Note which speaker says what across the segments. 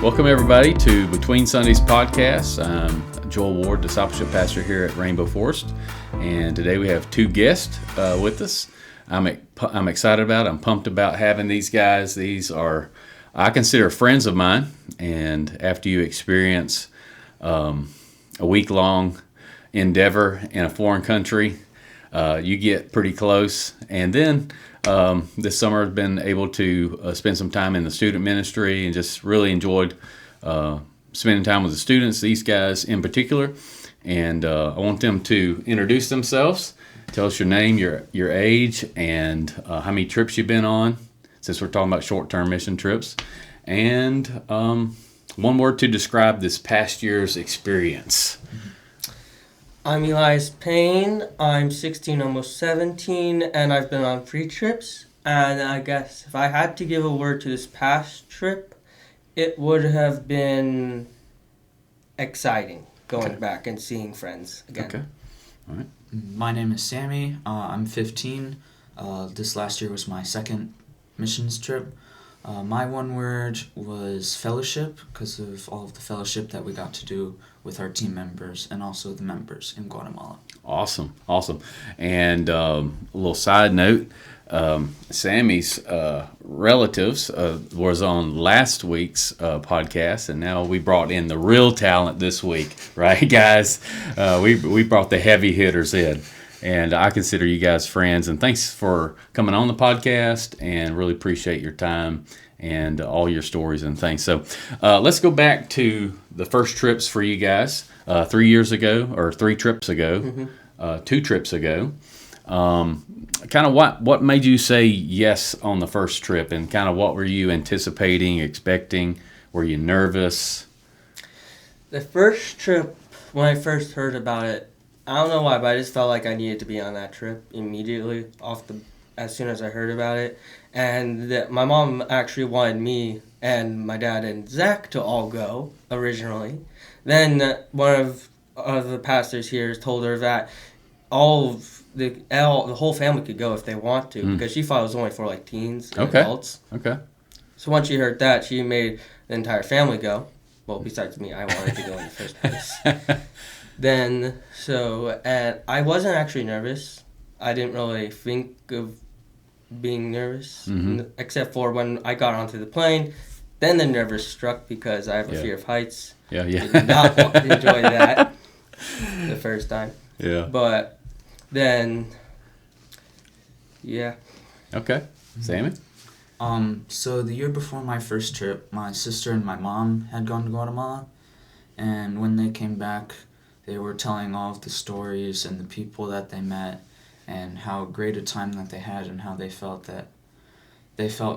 Speaker 1: Welcome, everybody, to Between Sundays podcast. I'm Joel Ward, discipleship pastor here at Rainbow Forest, and today we have two guests with us. I'm excited about, I'm pumped about having these guys. These are, I consider, friends of mine, and after you experience a week-long endeavor in a foreign country, you get pretty close. And then this summer I've been able to spend some time in the student ministry and just really enjoyed spending time with the students, these guys in particular. And I want them to introduce themselves, tell us your name, your age, and how many trips you've been on, since we're talking about short-term mission trips. And one word to describe this past year's experience.
Speaker 2: I'm Elias Payne. I'm 16, almost 17, and I've been on 3 trips. And I guess if I had to give a word to this past trip, it would have been exciting going back and seeing friends again.
Speaker 1: Okay. All right.
Speaker 3: My name is Sammy. I'm 15. This last year was my second missions trip. My one word was fellowship, because of all of the fellowship that we got to do with our team members and also the members in Guatemala. Awesome.
Speaker 1: And a little side note, Sammy's relatives was on last week's podcast, and now we brought in the real talent this week, right, guys? We brought the heavy hitters in. And I consider you guys friends, and thanks for coming on the podcast, and really appreciate your time and all your stories and things. So let's go back to the first trips for you guys 3 years ago, or 3 trips ago, 2 trips ago. Kind of what made you say yes on the first trip, and kind of what were you anticipating, expecting? Were you nervous?
Speaker 2: The first trip, when I first heard about it, I don't know why, but I just felt like I needed to be on that trip immediately as soon as I heard about it. And my mom actually wanted me and my dad and Zach to all go originally. Then one of the pastors here told her that the whole family could go if they want to, because she thought it was only for like teens and adults.
Speaker 1: Okay.
Speaker 2: So once she heard that, she made the entire family go. Well, besides me, I wanted to go in the first place. And I wasn't actually nervous. I didn't really think of being nervous, except for when I got onto the plane. Then the nervous struck, because I have a fear of heights.
Speaker 1: Yeah.
Speaker 2: Did not enjoy that the first time.
Speaker 1: Yeah.
Speaker 2: But then, yeah.
Speaker 1: Okay. Sammy?
Speaker 3: So the year before my first trip, my sister and my mom had gone to Guatemala, and when they came back, they were telling all of the stories and the people that they met, and how great a time that they had, and how they felt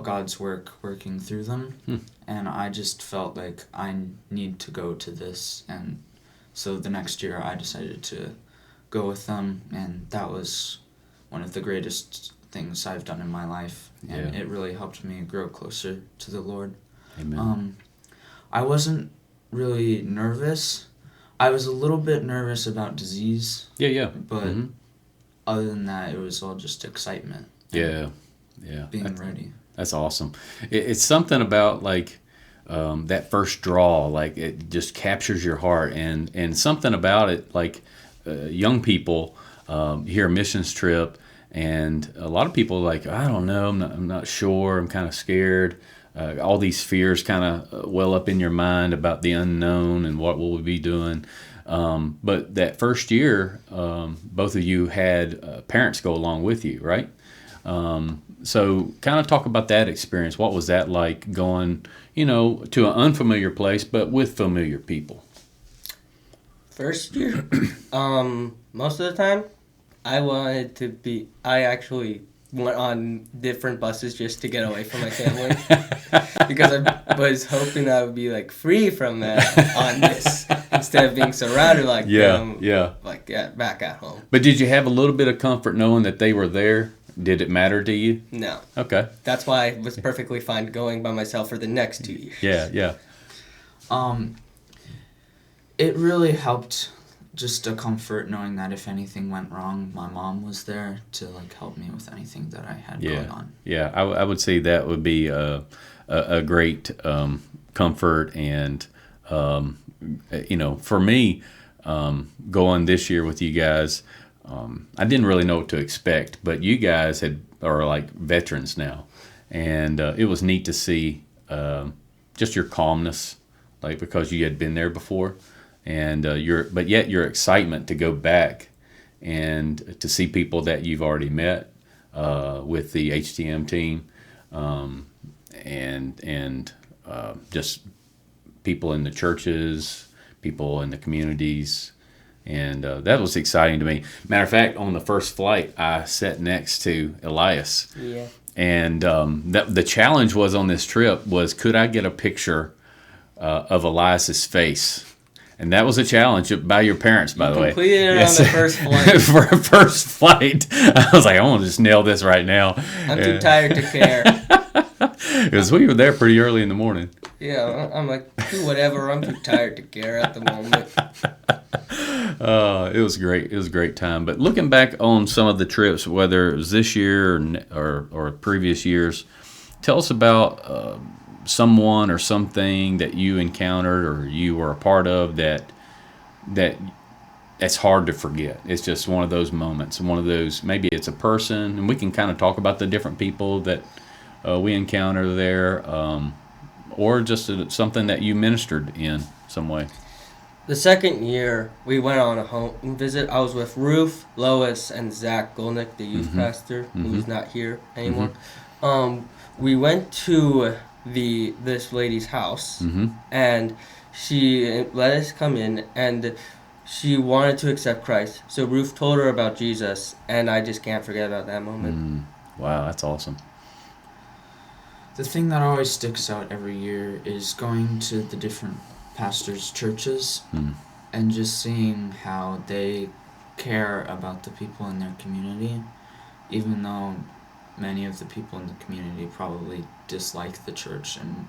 Speaker 3: God's work working through them. And I just felt like I need to go to this. And so the next year I decided to go with them, and that was one of the greatest things I've done in my life. And it really helped me grow closer to the Lord.
Speaker 1: Amen.
Speaker 3: I wasn't really nervous. I was a little bit nervous about disease.
Speaker 1: Yeah.
Speaker 3: But other than that, it was all just excitement.
Speaker 1: Yeah.
Speaker 3: Being ready.
Speaker 1: That's awesome. It's something about like that first draw, like it just captures your heart, and something about it, like young people hear a missions trip, and a lot of people are like, I don't know, I'm not sure, I'm kind of scared. All these fears kind of well up in your mind about the unknown and what will we be doing. But that first year, both of you had parents go along with you, right? So kind of talk about that experience. What was that like, going, to an unfamiliar place, but with familiar people?
Speaker 2: First year, most of the time, I actually went on different buses just to get away from my family, because I was hoping that I would be like free from that on this, instead of being surrounded like them, back at home.
Speaker 1: But did you have a little bit of comfort knowing that they were there? Did it matter to you?
Speaker 2: No.
Speaker 1: Okay.
Speaker 2: That's why I was perfectly fine going by myself for the next 2 years.
Speaker 1: Yeah.
Speaker 3: It really helped just a comfort knowing that if anything went wrong, my mom was there to like help me with anything that I had going on.
Speaker 1: Yeah, I would say that would be a great comfort. And for me, going this year with you guys, I didn't really know what to expect, but you guys are like veterans now, and it was neat to see just your calmness, like because you had been there before, and but yet your excitement to go back and to see people that you've already met with the HTM team, and just people in the churches, people in the communities. And that was exciting to me. Matter of fact, on the first flight, I sat next to Elias.
Speaker 2: Yeah.
Speaker 1: And the challenge was on this trip was, could I get a picture of Elias's face? And that was a challenge by your parents, by the way.
Speaker 2: Completed it on the first flight.
Speaker 1: For a first flight. I was like, I want to just nail this right now.
Speaker 2: I'm too tired to care.
Speaker 1: Because we were there pretty early in the morning.
Speaker 2: Yeah, I'm like, do whatever. I'm too tired to care at the moment.
Speaker 1: It was great. It was a great time. But looking back on some of the trips, whether it was this year or previous years, tell us about someone or something that you encountered or you were a part of that's hard to forget. It's just one of those moments, one of those. Maybe it's a person, and we can kind of talk about the different people that we encounter there, or just something that you ministered in some way.
Speaker 2: The second year, we went on a home visit. I was with Ruth, Lois, and Zach Golnick, the youth pastor, who's not here anymore. We went to this lady's house, and she let us come in, and she wanted to accept Christ. So Ruth told her about Jesus, and I just can't forget about that moment.
Speaker 1: Wow, that's awesome.
Speaker 3: The thing that always sticks out every year is going to the different pastors' churches and just seeing how they care about the people in their community, even though many of the people in the community probably dislike the church and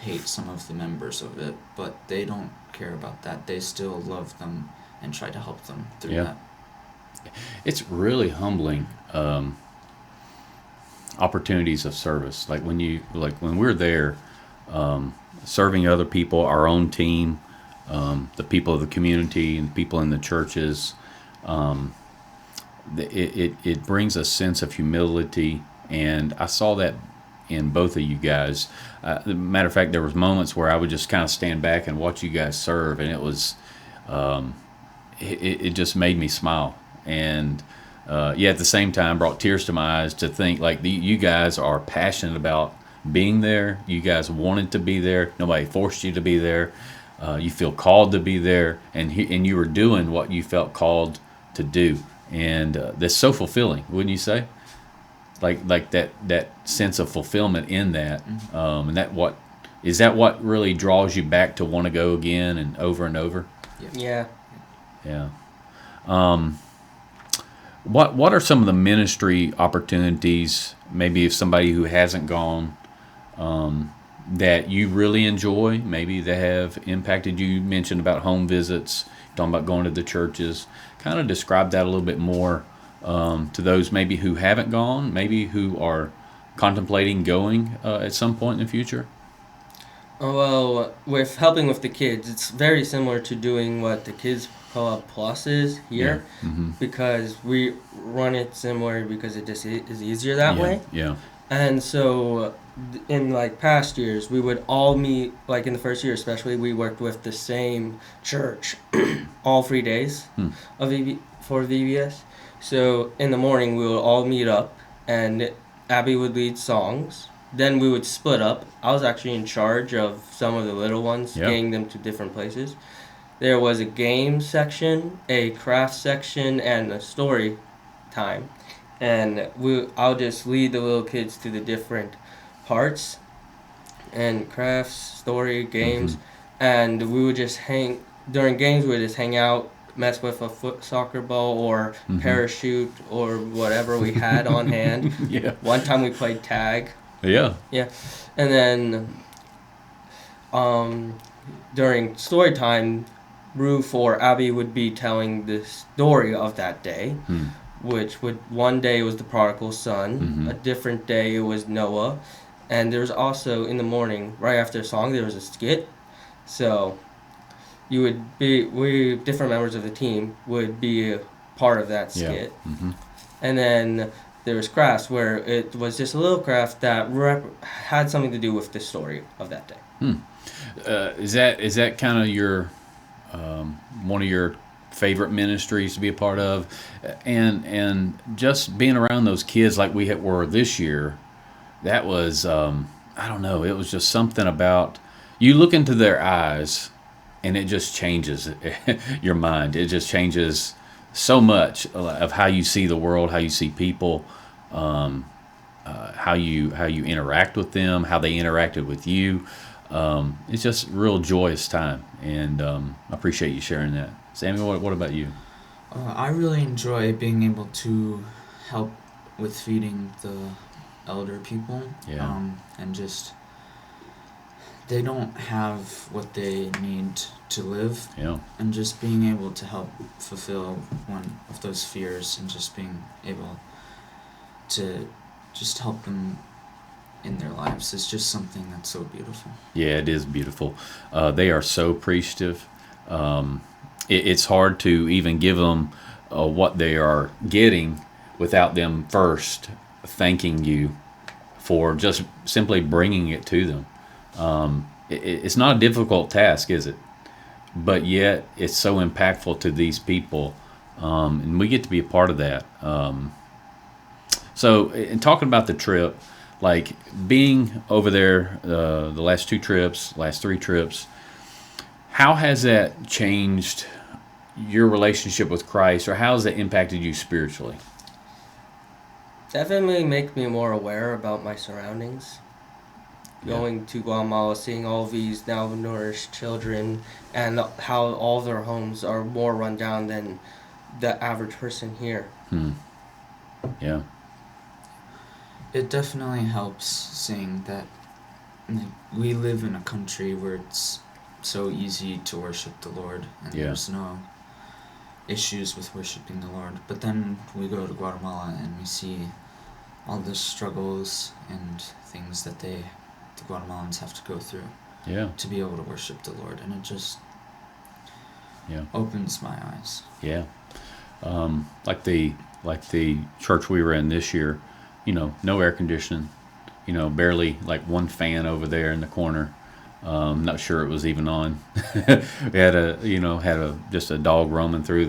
Speaker 3: hate some of the members of it, but they don't care about that. They still love them and try to help them through that.
Speaker 1: It's really humbling. Opportunities of service, like when we're there, serving other people, our own team, the people of the community, and people in the churches. It brings a sense of humility, and I saw that in both of you guys. Matter of fact, there was moments where I would just kind of stand back and watch you guys serve, and it was, it just made me smile, and at the same time brought tears to my eyes to think like you guys are passionate about being there. You guys wanted to be there. Nobody forced you to be there. You feel called to be there, and you were doing what you felt called to do, and that's so fulfilling, wouldn't you say? Like that sense of fulfillment in that, and that what really draws you back to want to go again and over and over?
Speaker 2: Yeah.
Speaker 1: What are some of the ministry opportunities, maybe if somebody who hasn't gone, that you really enjoy, maybe that have impacted you? You mentioned about home visits, talking about going to the churches. Kind of describe that a little bit more to those maybe who haven't gone, maybe who are contemplating going at some point in the future.
Speaker 2: Well, with helping with the kids, it's very similar to doing what the Kids Club Plus is here, because we run it similar because it just is easier that way.
Speaker 1: Yeah.
Speaker 2: And so in like past years, we would all meet, like in the first year especially, we worked with the same church all 3 days for VBS. So in the morning, we would all meet up, and Abby would lead songs. Then we would split up. I was actually in charge of some of the little ones, getting them to different places. There was a game section, a craft section, and a story time. And I'll just lead the little kids to the different parts, and crafts, story, games. And we would just during games we would just hang out, mess with a soccer ball or parachute or whatever we had on hand. One time we played tag. And then during story time, Ruth or Abby would be telling the story of that day, which would one day it was the prodigal son, a different day it was Noah, and there was also in the morning right after the song there was a skit. So you would be we different members of the team would be a part of that skit, and then there was crafts where it was just a little craft that had something to do with the story of that day.
Speaker 1: Is that kind of your one of your favorite ministries to be a part of, and just being around those kids like we were this year, that was I don't know, it was just something about you look into their eyes and it just changes your mind. It just changes so much of how you see the world, how you see people, how you interact with them, how they interacted with you. It's just a real joyous time, and I appreciate you sharing that. Sammy, what about you?
Speaker 3: I really enjoy being able to help with feeding the elder people.
Speaker 1: Yeah.
Speaker 3: And just they don't have what they need to live.
Speaker 1: Yeah.
Speaker 3: And just being able to help fulfill one of those fears and just being able to just help them in their lives is just something that's so beautiful.
Speaker 1: Yeah, it is beautiful. They are so appreciative. It's hard to even give them what they are getting without them first thanking you for just simply bringing it to them. It's not a difficult task, is it? But yet it's so impactful to these people, and we get to be a part of that. So, in talking about the trip, like being over there, the last 2 trips, last 3 trips, how has that changed your relationship with Christ, or how has that impacted you spiritually?
Speaker 2: Definitely make me more aware about my surroundings. Going to Guatemala, seeing all these now nourished children, and how all their homes are more run down than the average person here.
Speaker 1: Yeah.
Speaker 3: It definitely helps seeing that we live in a country where it's so easy to worship the Lord, and there's no issues with worshiping the Lord. But then we go to Guatemala and we see all the struggles and things that the Guatemalans have to go through to be able to worship the Lord, and it just opens my eyes.
Speaker 1: Yeah. Like the church we were in this year, no air conditioning, barely like one fan over there in the corner. Not sure it was even on. We had just a dog roaming through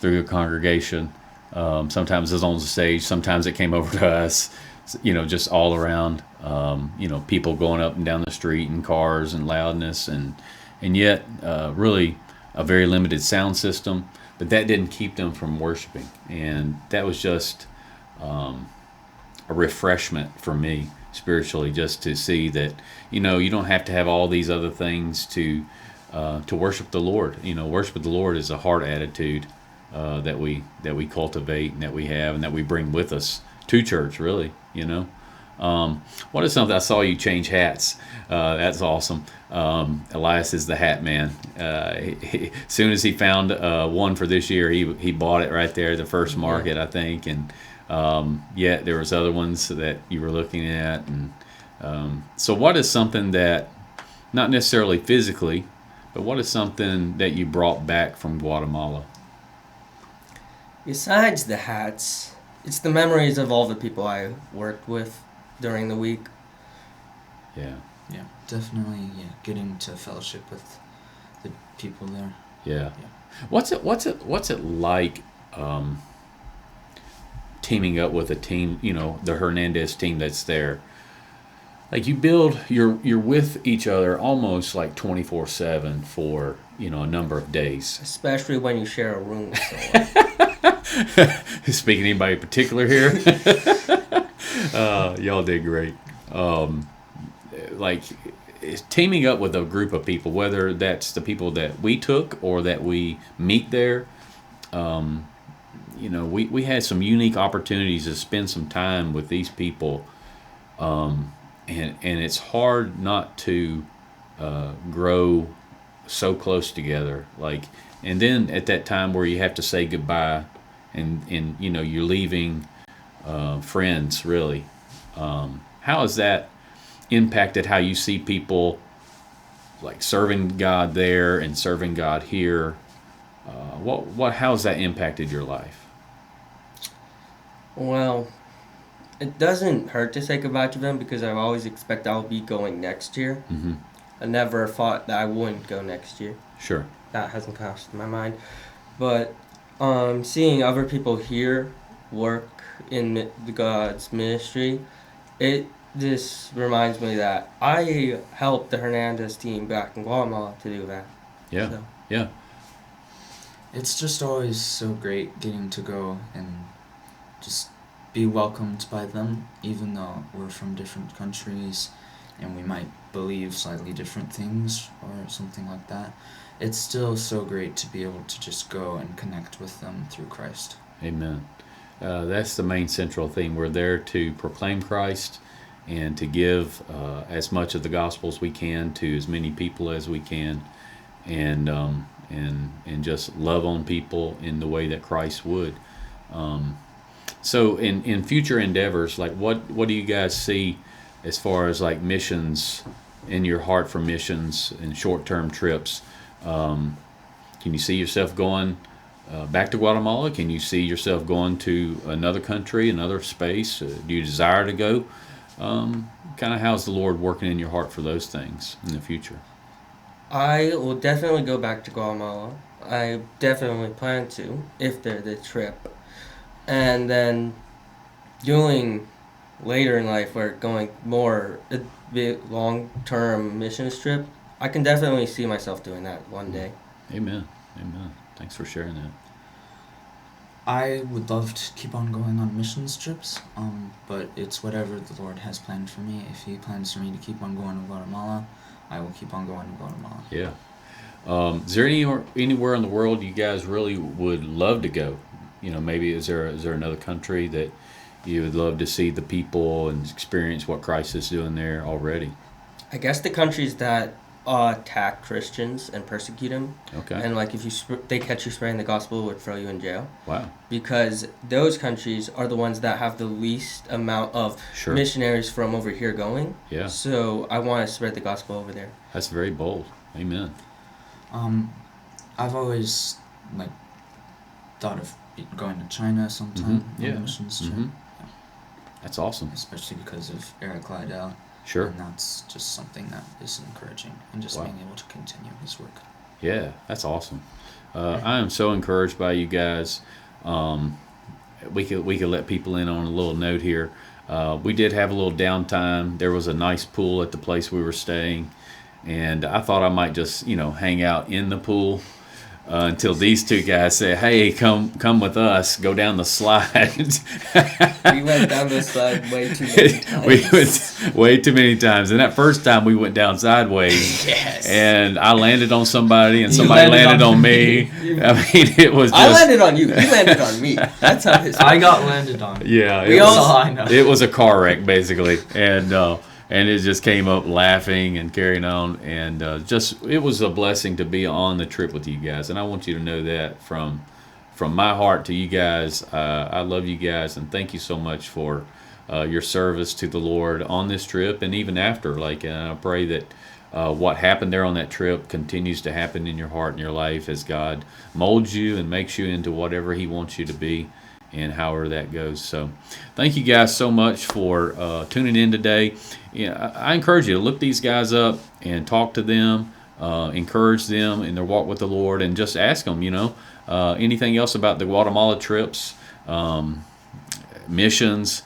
Speaker 1: the congregation. Sometimes it was on the stage. Sometimes it came over to us. Just all around. People going up and down the street in cars and loudness, and yet really a very limited sound system. But that didn't keep them from worshiping, and that was just a refreshment for me spiritually, just to see that you don't have to have all these other things to worship the Lord. Worship of the Lord is a heart attitude that we cultivate and that we have and that we bring with us to church. Really, what is something I saw you change hats? That's awesome. Elias is the hat man. As soon as he found one for this year, he bought it right there at the first market, I think, and yet there was other ones that you were looking at, and so what is something that, not necessarily physically, but what is something that you brought back from Guatemala?
Speaker 2: Besides the hats, it's the memories of all the people I worked with during the week.
Speaker 1: Yeah,
Speaker 3: Definitely. Getting to fellowship with the people there.
Speaker 1: Yeah. What's it like teaming up with a team? The Hernandez team that's there. Like you're with each other almost like 24/7 for a number of days.
Speaker 2: Especially when you share a room with someone.
Speaker 1: Speaking to anybody in particular here? Y'all did great. Like teaming up with a group of people, whether that's the people that we took or that we meet there. We had some unique opportunities to spend some time with these people, and it's hard not to grow so close together, like, and then at that time where you have to say goodbye, and you're leaving friends, really. How has that impacted how you see people, like serving God there and serving God here? How has that impacted your life?
Speaker 2: Well, it doesn't hurt to say goodbye to them because I've always expected I'll be going next year.
Speaker 1: Mm-hmm.
Speaker 2: I never thought that I wouldn't go next year.
Speaker 1: Sure.
Speaker 2: That hasn't crossed my mind. But seeing other people here work in God's ministry, it just reminds me that I helped the Hernandez team back in Guatemala to do that.
Speaker 1: Yeah.
Speaker 2: So.
Speaker 1: Yeah.
Speaker 3: It's just always so great getting to go and just be welcomed by them, even though we're from different countries and we might believe slightly different things or something like that. It's still so great to be able to just go and connect with them through Christ.
Speaker 1: Amen. That's the main central theme. We're there to proclaim Christ and to give as much of the gospel as we can to as many people as we can, and just love on people in the way that Christ would. So in future endeavors, like what do you guys see as far as like missions, in your heart for missions and short-term trips? Can you see yourself going back to Guatemala? Can you see yourself going to another country, another space? Do you desire to go? Kind of how's the Lord working in your heart for those things in the future?
Speaker 2: I will definitely go back to Guatemala. I definitely plan to, if there's the trip. And then doing later in life, where going more a bit long-term missions trip, I can definitely see myself doing that one day.
Speaker 1: Amen. Amen. Thanks for sharing that.
Speaker 3: I would love to keep on going on missions trips, but it's whatever the Lord has planned for me. If He plans for me to keep on going to Guatemala, I will keep on going to Guatemala.
Speaker 1: Yeah. Is there anywhere in the world you guys really would love to go? Maybe is there another country that you would love to see the people and experience what Christ is doing there already?
Speaker 2: I guess the countries that attack Christians and persecute them.
Speaker 1: Okay.
Speaker 2: And like if they catch you spreading the gospel, would throw you in jail.
Speaker 1: Wow.
Speaker 2: Because those countries are the ones that have the least amount of missionaries from over here going.
Speaker 1: Yeah.
Speaker 2: So I want to spread the gospel over there.
Speaker 1: That's very bold. Amen.
Speaker 3: I've always thought of going to China sometime on a missions trip.
Speaker 1: Mm-hmm. That's awesome.
Speaker 3: Especially because of Eric Liddell.
Speaker 1: Sure.
Speaker 3: And that's just something that is encouraging, and just being able to continue his work.
Speaker 1: Yeah, that's awesome. I am so encouraged by you guys. We could let people in on a little note here. We did have a little downtime. There was a nice pool at the place we were staying, and I thought I might just hang out in the pool until these two guys said, "Hey, come with us. Go down the slide."
Speaker 2: We went down the slide way too many times.
Speaker 1: We went way too many times, and that first time we went down sideways.
Speaker 2: Yes.
Speaker 1: And I landed on somebody, and somebody landed on me. I mean, it was.
Speaker 2: I landed on you. You landed on me. That's how this.
Speaker 3: I got landed on.
Speaker 1: Yeah, it was a car wreck basically, and it just came up laughing and carrying on, and it was a blessing to be on the trip with you guys. And I want you to know that from my heart to you guys. I love you guys, and thank you so much for your service to the Lord on this trip and even after. And I pray that what happened there on that trip continues to happen in your heart and your life as God molds you and makes you into whatever He wants you to be, and however that goes. So thank you guys so much for tuning in today. I encourage you to look these guys up and talk to them, encourage them in their walk with the Lord, and just ask them, anything else about the Guatemala trips, missions.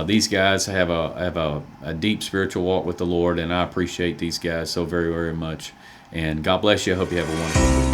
Speaker 1: These guys have a deep spiritual walk with the Lord, and I appreciate these guys so very, very much. And God bless you. I hope you have a wonderful week.